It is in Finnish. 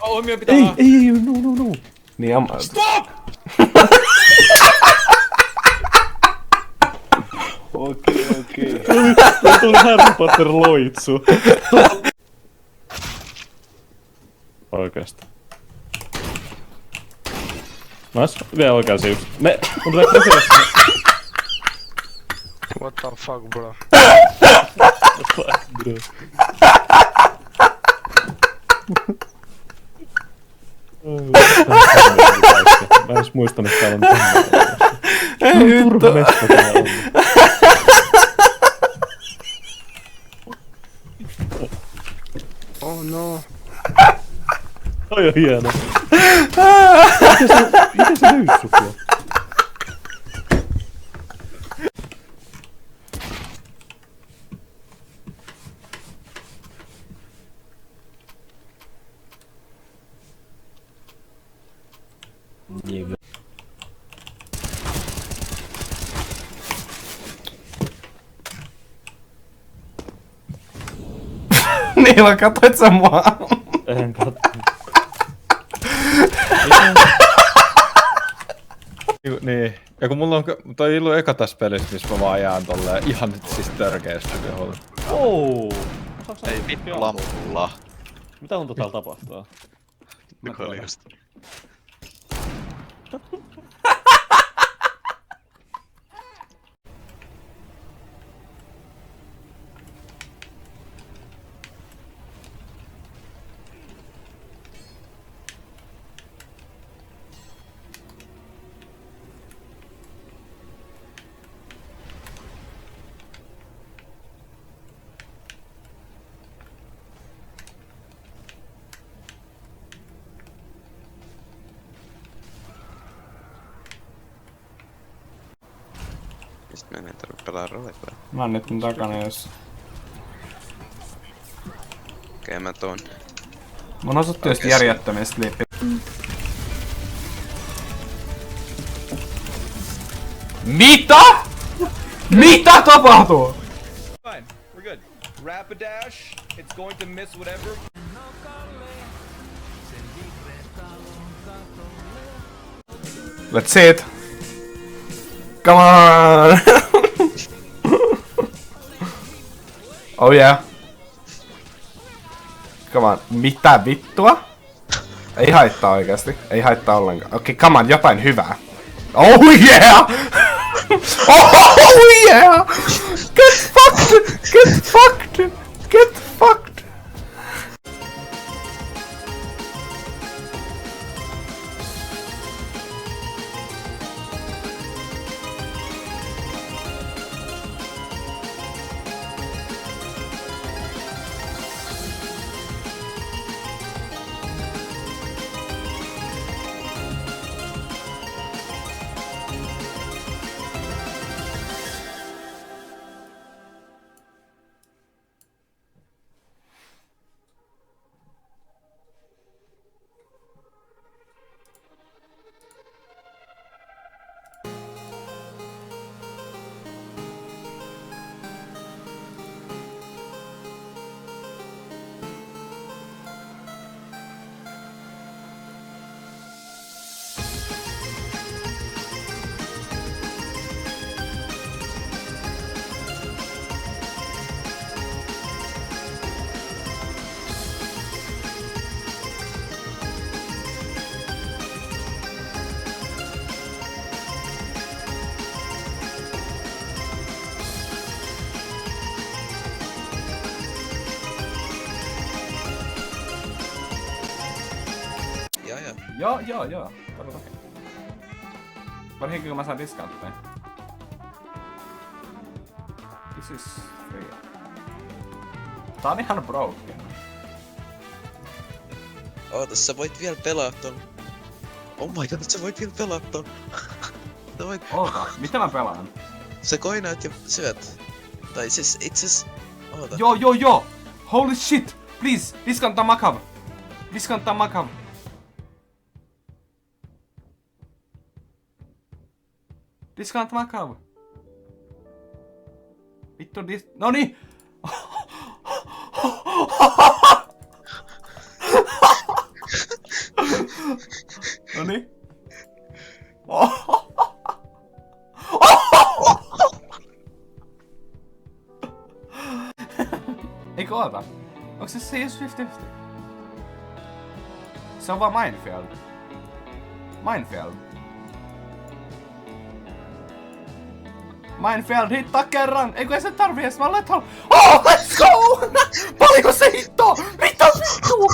Omia pitää... Ei, no. Niin Stop! Okei. Tuli Harry Potter loitsu. Oikeesti. Nas, vielä oikeasi just. Mun tulee prosessi. What the fuck, bro? Fuck, bro. Mä en edes muistanut, että täällä on tämmöinen. Turha mesta täällä on. Oh no. Toi on hieno. Miten se löysi sut jo? Niillä katsoit sä mua? En katso. Niin. Ja kun mulla on toi illu eka tässä pelissä, missä mä vaan jään tolleen ihan nyt siis törkeästi viholle. Oh. Ei vittu lampulla. Mitä mun täällä tapahtuu? Nikolijasta. Mistä meidän ei tarvitse pelaa roleplay? Mä oon nyt mun takana jos. Okei, mä tuon. Mun osuttu just järjettömästi liippi. Mitä?! Mitä tapahtuu?! Fine, we're good. Rapidash, it's going to miss whatever. Let's see it! Come on! Oh yeah. Come on. Mitä vittua? Ei haittaa oikeasti. Ei haittaa ollenkaan. Okei, come on, jotain hyvää. Oh yeah! Oh yeah! Get fucked! Get fucked! Get fucked! Joo. Todellakin. Varsinkin kun mä saan discountteja. This is free. Tää on ihan broken. Oota, sä voit vielä pelaa ton. Oh my god, sä voit vielä pelaa ton. Sä voit... Oota, mitä mä pelaan? Sä koinaat ja syöt. Tai siis itses... Oota. Joo! Holy shit! Please, discountaa Macav! Discountaa Macav! Discount Macav! Vittu Noni! Eikö oota? Onks se just 50-50? Se on vaan Minefield. Minefield. Minefield hittaa kerran! Eikö se tarvii edes vaan let hall... Oh, let's go! Paljonko se hittoo? Mitä vittu?